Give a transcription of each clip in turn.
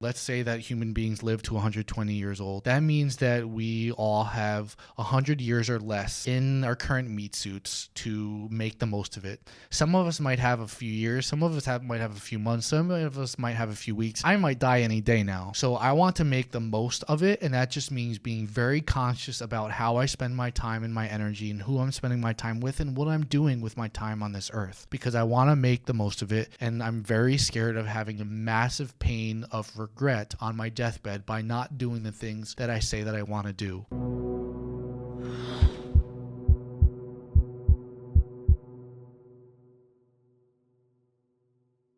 Let's say that human beings live to 120 years old. That means that we all have 100 years or less in our current meat suits to make the most of it. Some of us might have a few years. Some of us might have a few months. Some of us might have a few weeks. I might die any day now. So I want to make the most of it, and that just means being very conscious about how I spend my time and my energy and who I'm spending my time with and what I'm doing with my time on this earth, because I want to make the most of it, and I'm very scared of having a massive pain of regret on my deathbed by not doing the things that I say that I want to do.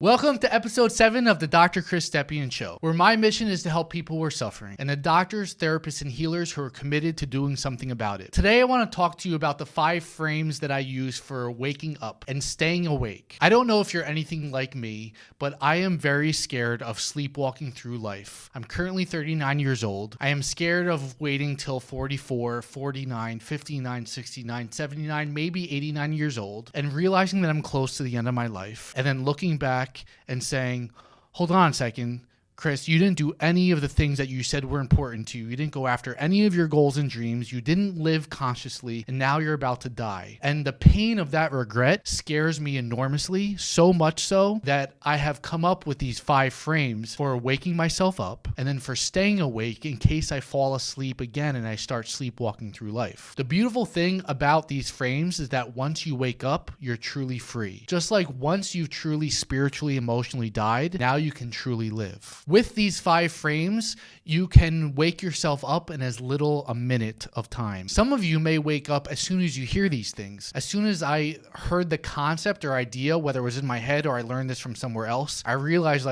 Welcome to episode 7 of the Dr. Chris Stepien Show, where my mission is to help people who are suffering and the doctors, therapists, and healers who are committed to doing something about it. Today, I want to talk to you about the 5 frames that I use for waking up and staying awake. I don't know if you're anything like me, but I am very scared of sleepwalking through life. I'm currently 39 years old. I am scared of waiting till 44, 49, 59, 69, 79, maybe 89 years old, and realizing that I'm close to the end of my life, and then looking back and saying, hold on a second, Chris, you didn't do any of the things that you said were important to you. You didn't go after any of your goals and dreams. You didn't live consciously, and now you're about to die. And the pain of that regret scares me enormously, so much so that I have come up with these 5 frames for waking myself up and then for staying awake in case I fall asleep again and I start sleepwalking through life. The beautiful thing about these frames is that once you wake up, you're truly free. Just like once you've truly spiritually, emotionally died, now you can truly live. With these 5 frames, you can wake yourself up in as little a minute of time. Some of you may wake up as soon as you hear these things. As soon as I heard the concept or idea, whether it was in my head or I learned this from somewhere else, I realized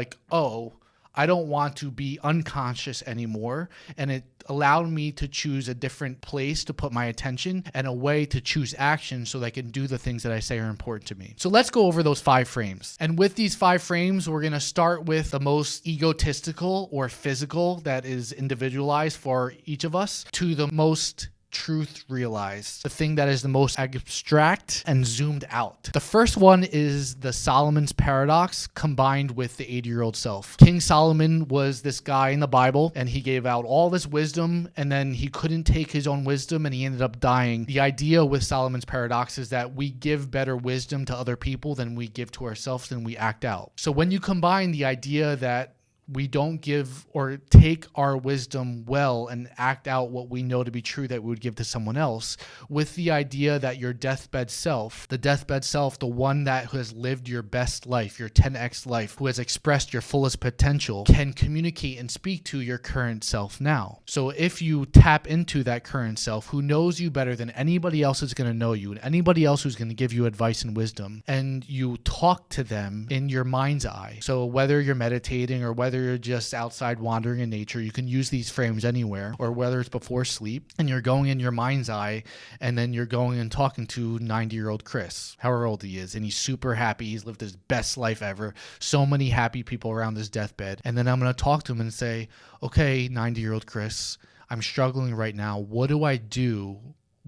I don't want to be unconscious anymore. And it allowed me to choose a different place to put my attention and a way to choose action so that I can do the things that I say are important to me. So let's go over those 5 frames. And with these 5 frames, we're going to start with the most egotistical or physical that is individualized for each of us to the most truth realized, the thing that is the most abstract and zoomed out. The first one is the Solomon's paradox combined with the 80-year-old self. King Solomon was this guy in the Bible, and he gave out all this wisdom, and then he couldn't take his own wisdom, and he ended up dying. The idea with Solomon's paradox is that we give better wisdom to other people than we give to ourselves, than we act out. So when you combine the idea that we don't give or take our wisdom well and act out what we know to be true that we would give to someone else, with the idea that your deathbed self, the one that has lived your best life, your 10x life, who has expressed your fullest potential, can communicate and speak to your current self now. So if you tap into that current self who knows you better than anybody else is going to know you and anybody else who's going to give you advice and wisdom, and you talk to them in your mind's eye. So whether you're meditating or whether you're just outside wandering in nature, you can use these frames anywhere, or whether it's before sleep and you're going in your mind's eye and then you're going and talking to 90-year-old Chris, however old he is, and he's super happy. He's lived his best life ever. So many happy people around his deathbed. And then I'm going to talk to him and say, okay, 90-year-old Chris, I'm struggling right now. What do I do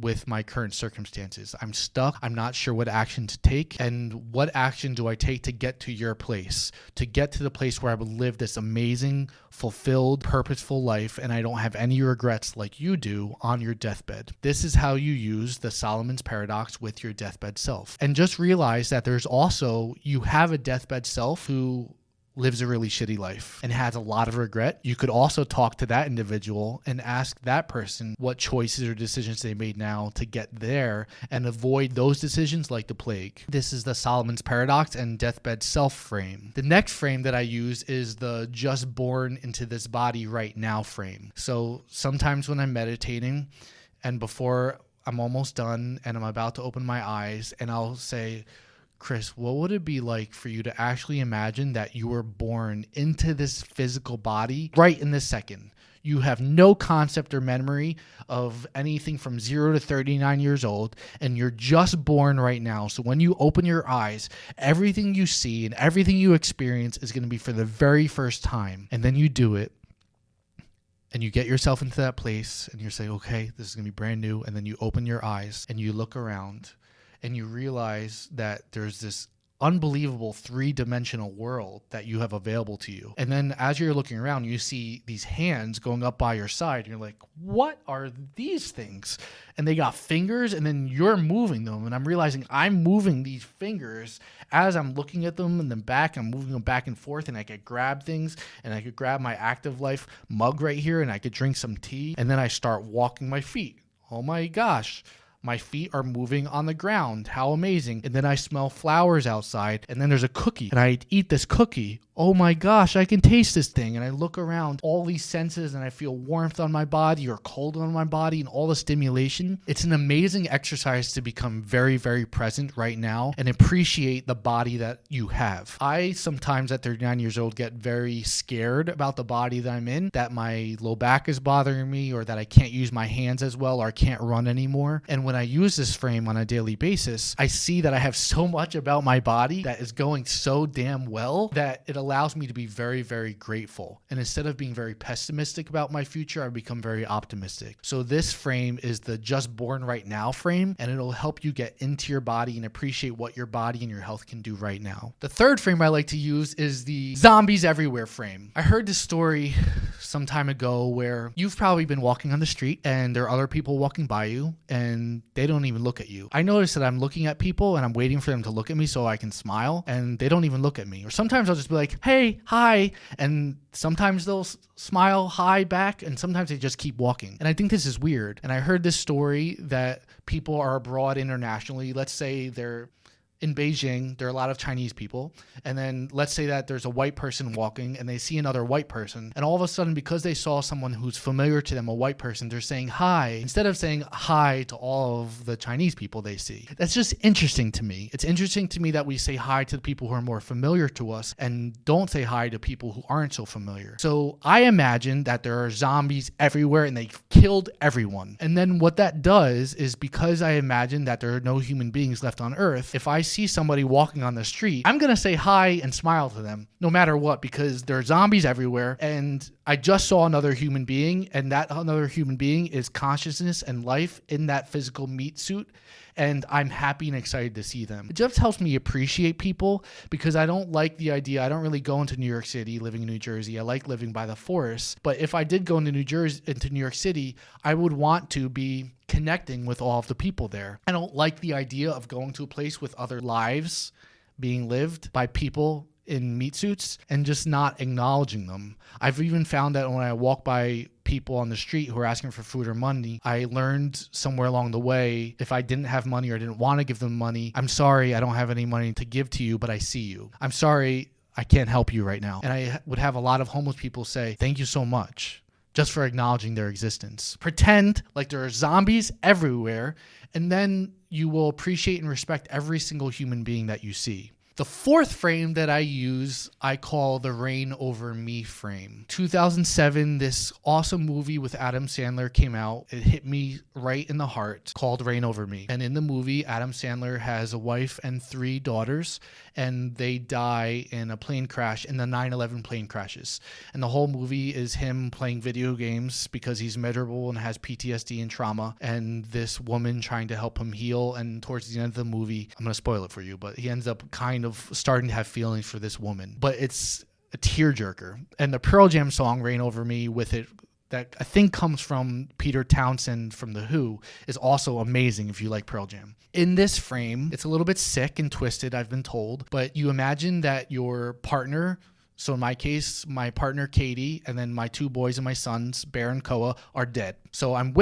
with my current circumstances? I'm stuck. I'm not sure what action to take. And what action do I take to get to your place, to get to the place where I would live this amazing, fulfilled, purposeful life, and I don't have any regrets like you do on your deathbed? This is how you use the Solomon's paradox with your deathbed self. And just realize that you have a deathbed self who lives a really shitty life and has a lot of regret. You could also talk to that individual and ask that person what choices or decisions they made now to get there and avoid those decisions like the plague. This is the Solomon's paradox and deathbed self frame. The next frame that I use is the just born into this body right now frame. So sometimes when I'm meditating and before I'm almost done and I'm about to open my eyes, and I'll say, Chris, what would it be like for you to actually imagine that you were born into this physical body right in this second? You have no concept or memory of anything from 0 to 39 years old, and you're just born right now. So when you open your eyes, everything you see and everything you experience is going to be for the very first time. And then you do it, and you get yourself into that place, and you say, okay, this is going to be brand new. And then you open your eyes, and you look around, and you realize that there's this unbelievable 3-dimensional world that you have available to you. And then as you're looking around, you see these hands going up by your side. And you're like, what are these things? And they got fingers, and then you're moving them. And I'm realizing I'm moving these fingers as I'm looking at them, and then I'm moving them back and forth, and I could grab things, and I could grab my Active Life mug right here, and I could drink some tea. And then I start walking my feet. Oh my gosh. My feet are moving on the ground. How amazing. And then I smell flowers outside, and then there's a cookie, and I eat this cookie. Oh my gosh, I can taste this thing. And I look around all these senses, and I feel warmth on my body or cold on my body and all the stimulation. It's an amazing exercise to become very, very present right now and appreciate the body that you have. I sometimes at 39 years old get very scared about the body that I'm in, that my low back is bothering me, or that I can't use my hands as well, or I can't run anymore. And when I use this frame on a daily basis, I see that I have so much about my body that is going so damn well that it allows me to be very, very grateful. And instead of being very pessimistic about my future, I become very optimistic. So this frame is the Just Born Right Now frame, and it'll help you get into your body and appreciate what your body and your health can do right now. The third frame I like to use is the Zombies Everywhere frame. I heard this story some time ago where you've probably been walking on the street and there are other people walking by you and they don't even look at you. I notice that I'm looking at people and I'm waiting for them to look at me so I can smile, and they don't even look at me. Or sometimes I'll just be like, hey, hi. And sometimes they'll smile hi back, and sometimes they just keep walking. And I think this is weird. And I heard this story that people are abroad internationally. Let's say they're in Beijing, there are a lot of Chinese people. And then let's say that there's a white person walking and they see another white person. And all of a sudden, because they saw someone who's familiar to them, a white person, they're saying hi instead of saying hi to all of the Chinese people they see. That's just interesting to me. It's interesting to me that we say hi to the people who are more familiar to us and don't say hi to people who aren't so familiar. So I imagine that there are zombies everywhere and they've killed everyone. And then what that does is, because I imagine that there are no human beings left on Earth, if I see somebody walking on the street, I'm going to say hi and smile to them no matter what, because there are zombies everywhere and I just saw another human being, and that another human being is consciousness and life in that physical meat suit, and I'm happy and excited to see them. It just helps me appreciate people, because I don't like the idea. I don't really go into New York City living in New Jersey. I like living by the forest. But if I did go into New York City, I would want to be connecting with all of the people there. I don't like the idea of going to a place with other lives being lived by people in meat suits and just not acknowledging them. I've even found that when I walk by people on the street who are asking for food or money, I learned somewhere along the way, if I didn't have money or didn't want to give them money, I'm sorry, I don't have any money to give to you, but I see you. I'm sorry, I can't help you right now. And I would have a lot of homeless people say, thank you so much, just for acknowledging their existence. Pretend like there are zombies everywhere, and then you will appreciate and respect every single human being that you see. The fourth frame that I use, I call the Reign Over Me frame. 2007, this awesome movie with Adam Sandler came out. It hit me right in the heart, called Reign Over Me. And in the movie, Adam Sandler has a wife and 3 daughters, and they die in a plane crash, in the 9/11 plane crashes. And the whole movie is him playing video games because he's miserable and has PTSD and trauma, and this woman trying to help him heal. And towards the end of the movie, I'm going to spoil it for you, but he ends up kind of starting to have feelings for this woman. But it's a tearjerker. And the Pearl Jam song Reign Over Me with it, that I think comes from Peter Townsend from The Who, is also amazing if you like Pearl Jam. In this frame, it's a little bit sick and twisted, I've been told, but you imagine that your partner, so in my case, my partner Katie, and then my 2 boys and my sons, Bear and Koa, are dead. So I'm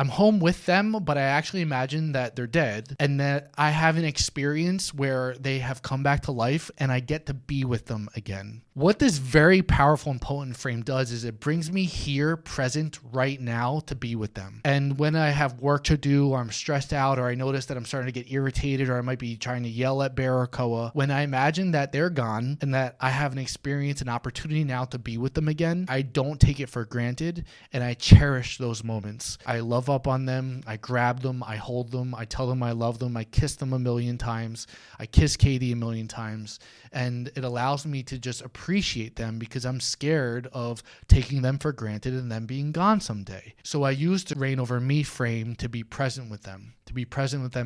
home with them, but I actually imagine that they're dead and that I have an experience where they have come back to life and I get to be with them again. What this very powerful and potent frame does is it brings me here, present, right now to be with them. And when I have work to do, or I'm stressed out, or I notice that I'm starting to get irritated, or I might be trying to yell at Bear or Koa, when I imagine that they're gone and that I have an experience, an opportunity now to be with them again, I don't take it for granted and I cherish those moments. I love up on them, I grab them, I hold them, I tell them I love them, I kiss them a million times, I kiss Katie a million times, and it allows me to just appreciate them because I'm scared of taking them for granted and them being gone someday. So I use the Reign Over Me frame to be present with them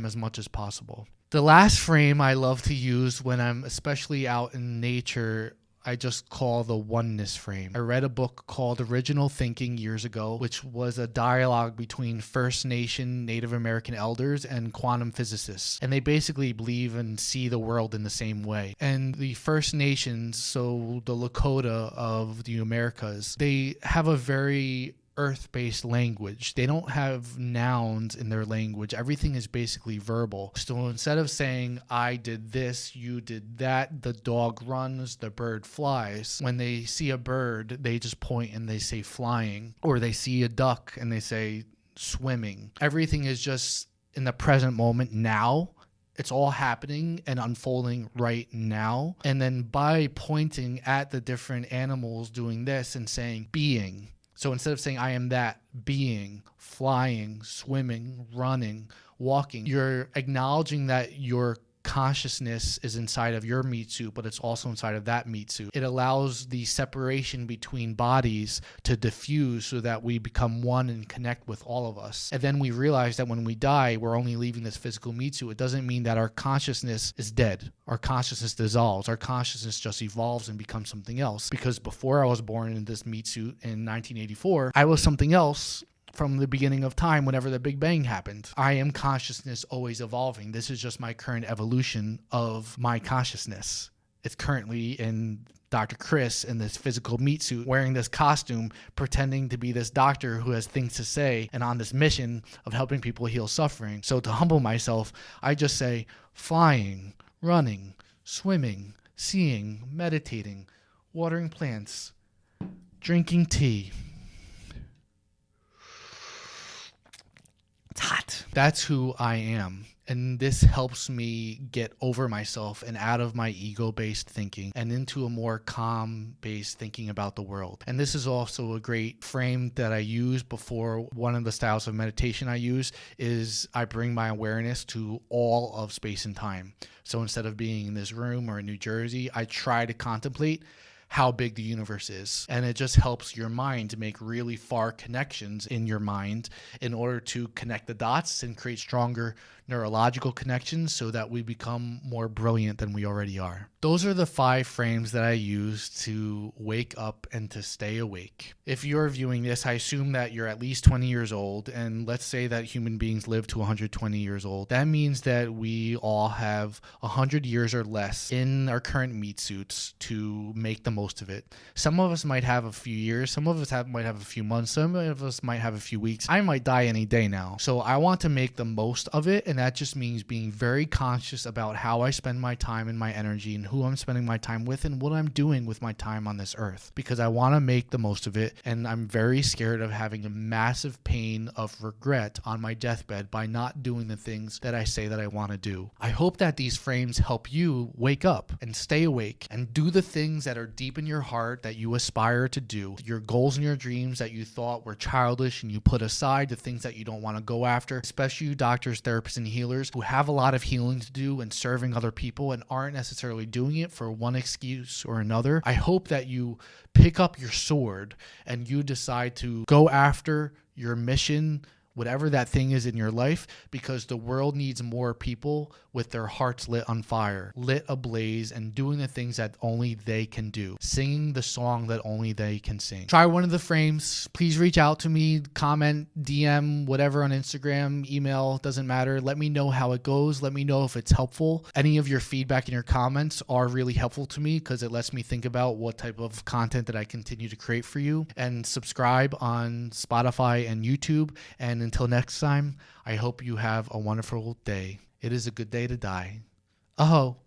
as much as possible. The last frame I love to use when I'm especially out in nature, I just call the oneness frame. I read a book called Original Thinking years ago, which was a dialogue between First Nation Native American elders and quantum physicists. And they basically believe and see the world in the same way. And the First Nations, so the Lakota of the Americas, they have a very earth-based language. They don't have nouns in their language. Everything is basically verbal. So instead of saying, I did this, you did that, the dog runs, the bird flies, when they see a bird, they just point and they say flying, or they see a duck and they say swimming. Everything is just in the present moment now. It's all happening and unfolding right now. And then by pointing at the different animals doing this and saying being, so instead of saying, I am that, being, flying, swimming, running, walking, you're acknowledging that your consciousness is inside of your meat suit, but it's also inside of that meat suit. It allows the separation between bodies to diffuse so that we become one and connect with all of us. And then we realize that when we die, we're only leaving this physical meat suit. It doesn't mean that our consciousness is dead. Our consciousness dissolves. Our consciousness just evolves and becomes something else. Because before I was born in this meat suit in 1984, I was something else from the beginning of time, whenever the Big Bang happened. I am consciousness, always evolving. This is just my current evolution of my consciousness. It's currently in Dr. Chris in this physical meat suit, wearing this costume, pretending to be this doctor who has things to say and on this mission of helping people heal suffering. So to humble myself, I just say flying, running, swimming, seeing, meditating, watering plants, drinking tea. It's hot. That's who I am. And this helps me get over myself and out of my ego-based thinking and into a more calm-based thinking about the world. And this is also a great frame that I use before. One of the styles of meditation I use is I bring my awareness to all of space and time. So instead of being in this room or in New Jersey, I try to contemplate how big the universe is. And it just helps your mind to make really far connections in your mind in order to connect the dots and create stronger neurological connections so that we become more brilliant than we already are. Those are the 5 frames that I use to wake up and to stay awake. If you're viewing this, I assume that you're at least 20 years old, and let's say that human beings live to 120 years old. That means that we all have 100 years or less in our current meat suits to make the most of it. Some of us might have a few years, some of us might have a few months, some of us might have a few weeks. I might die any day now. So I want to make the most of it, and that just means being very conscious about how I spend my time and my energy and who I'm spending my time with and what I'm doing with my time on this earth, because I want to make the most of it. And I'm very scared of having a massive pain of regret on my deathbed by not doing the things that I say that I want to do. I hope that these frames help you wake up and stay awake and do the things that are deep in your heart that you aspire to do, your goals and your dreams that you thought were childish and you put aside, the things that you don't want to go after, especially you doctors, therapists, and healers who have a lot of healing to do and serving other people and aren't necessarily doing it for one excuse or another. I hope that you pick up your sword and you decide to go after your mission, whatever that thing is in your life, because the world needs more people with their hearts lit on fire, lit ablaze, and doing the things that only they can do, singing the song that only they can sing. Try one of the frames. Please reach out to me, comment, DM, whatever on Instagram, email, doesn't matter. Let me know how it goes. Let me know if it's helpful. Any of your feedback and your comments are really helpful to me because it lets me think about what type of content that I continue to create for you. And subscribe on Spotify and YouTube. And until next time, I hope you have a wonderful day. It is a good day to die. Aho.